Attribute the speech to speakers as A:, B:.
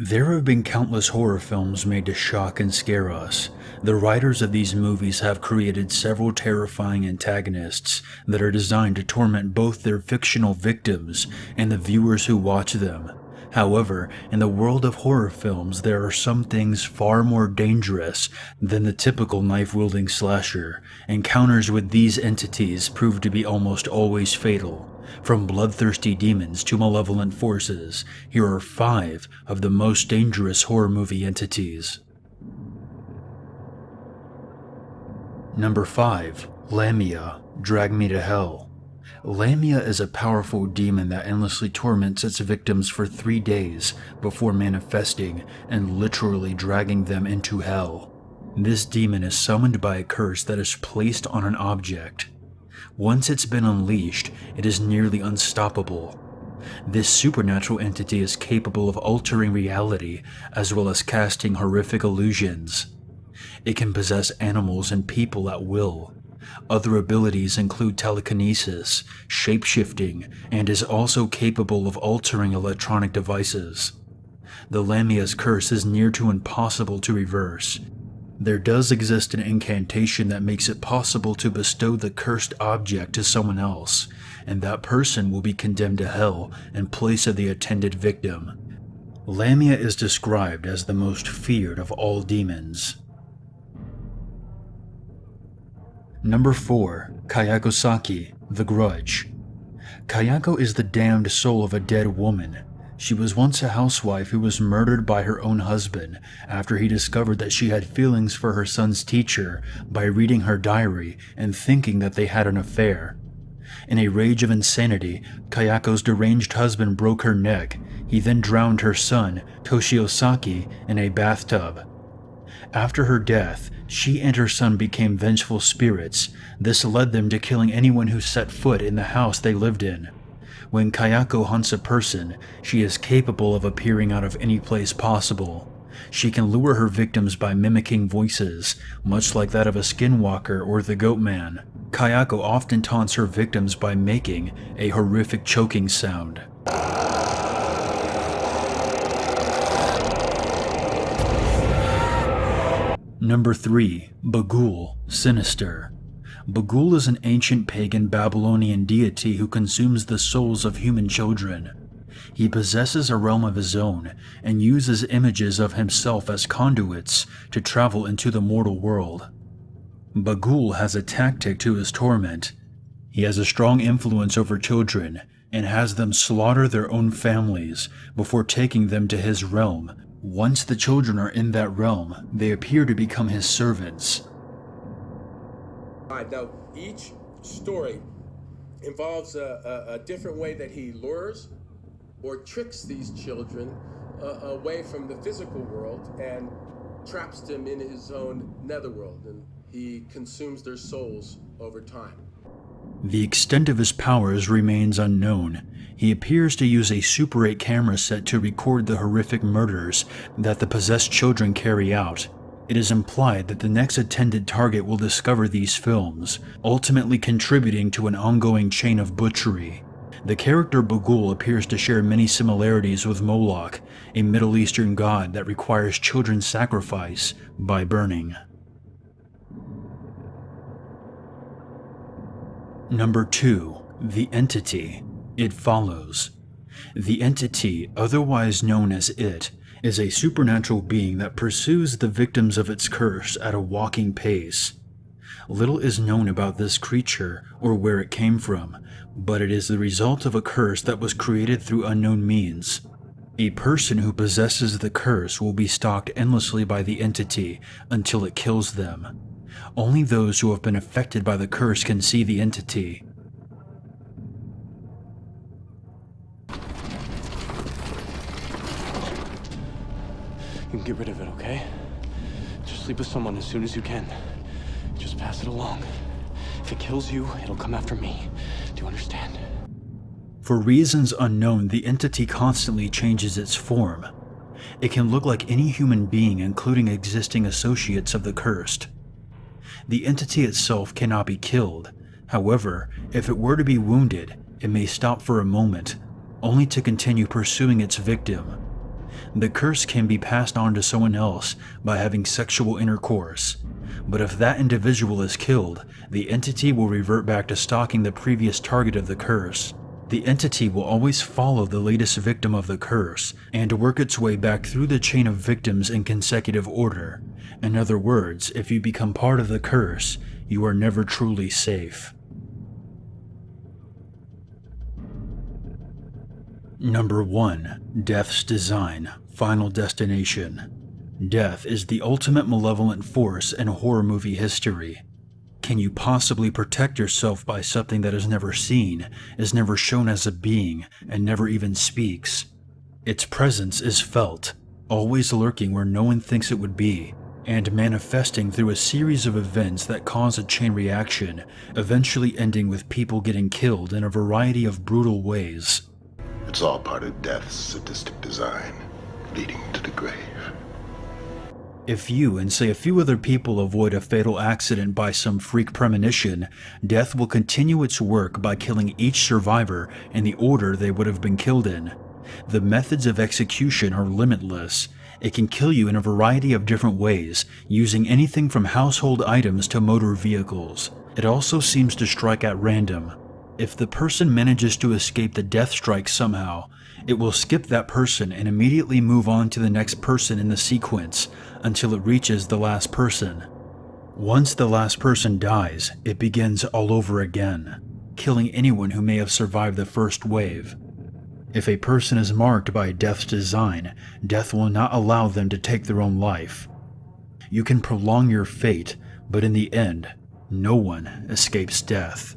A: There have been countless horror films made to shock and scare us. The writers of these movies have created several terrifying antagonists that are designed to torment both their fictional victims and the viewers who watch them. However, in the world of horror films, there are some things far more dangerous than the typical knife-wielding slasher. Encounters with these entities prove to be almost always fatal. From bloodthirsty demons to malevolent forces, here are 5 of the most dangerous horror movie entities. Number 5. Lamia, Drag Me to Hell. Lamia is a powerful demon that endlessly torments its victims for 3 days before manifesting and literally dragging them into hell. This demon is summoned by a curse that is placed on an object. Once it's been unleashed, it is nearly unstoppable. This supernatural entity is capable of altering reality as well as casting horrific illusions. It can possess animals and people at will. Other abilities include telekinesis, shape-shifting, and is also capable of altering electronic devices. The Lamia's curse is near to impossible to reverse. There does exist an incantation that makes it possible to bestow the cursed object to someone else, and that person will be condemned to hell in place of the intended victim. Lamia is described as the most feared of all demons. Number 4. Kayako Saki, The Grudge. Kayako is the damned soul of a dead woman. She was once a housewife who was murdered by her own husband after he discovered that she had feelings for her son's teacher by reading her diary and thinking that they had an affair. In a rage of insanity, Kayako's deranged husband broke her neck. He then drowned her son, Toshio Saki, in a bathtub. After her death, she and her son became vengeful spirits. This led them to killing anyone who set foot in the house they lived in. When Kayako hunts a person, she is capable of appearing out of any place possible. She can lure her victims by mimicking voices, much like that of a skinwalker or the goat man. Kayako often taunts her victims by making a horrific choking sound. Number 3. Bughuul, Sinister. Bughuul is an ancient pagan Babylonian deity who consumes the souls of human children. He possesses a realm of his own and uses images of himself as conduits to travel into the mortal world. Bughuul has a tactic to his torment. He has a strong influence over children and has them slaughter their own families before taking them to his realm. Once the children are in that realm, they appear to become his servants.
B: Now, each story involves a different way that he lures or tricks these children away from the physical world and traps them in his own netherworld, and he consumes their souls over time.
A: The extent of his powers remains unknown. He appears to use a Super 8 camera set to record the horrific murders that the possessed children carry out. It is implied that the next intended target will discover these films, ultimately contributing to an ongoing chain of butchery. The character Bughuul appears to share many similarities with Moloch, a Middle Eastern god that requires children's sacrifice by burning. Number 2. The Entity, It Follows. The Entity, otherwise known as It, is a supernatural being that pursues the victims of its curse at a walking pace. Little is known about this creature or where it came from, but it is the result of a curse that was created through unknown means. A person who possesses the curse will be stalked endlessly by the entity until it kills them. Only those who have been affected by the curse can see the entity.
C: You can get rid of it, okay? Just sleep with someone as soon as you can. Just pass it along. If it kills you, it'll come after me. Do you understand?
A: For reasons unknown, the entity constantly changes its form. It can look like any human being, including existing associates of the cursed. The entity itself cannot be killed. However, if it were to be wounded, it may stop for a moment, only to continue pursuing its victim. The curse can be passed on to someone else by having sexual intercourse. But if that individual is killed, the entity will revert back to stalking the previous target of the curse. The entity will always follow the latest victim of the curse and work its way back through the chain of victims in consecutive order. In other words, if you become part of the curse, you are never truly safe. Number 1. Death's Design, Final Destination. Death is the ultimate malevolent force in horror movie history. Can you possibly protect yourself by something that is never seen, is never shown as a being, and never even speaks? Its presence is felt, always lurking where no one thinks it would be, and manifesting through a series of events that cause a chain reaction, eventually ending with people getting killed in a variety of brutal ways.
D: It's all part of death's sadistic design, leading to the grave.
A: If you and say a few other people avoid a fatal accident by some freak premonition, death will continue its work by killing each survivor in the order they would have been killed in. The methods of execution are limitless. It can kill you in a variety of different ways, using anything from household items to motor vehicles. It also seems to strike at random. If the person manages to escape the death strike somehow, it will skip that person and immediately move on to the next person in the sequence until it reaches the last person. Once the last person dies, it begins all over again, killing anyone who may have survived the first wave. If a person is marked by death's design, death will not allow them to take their own life. You can prolong your fate, but in the end, no one escapes death.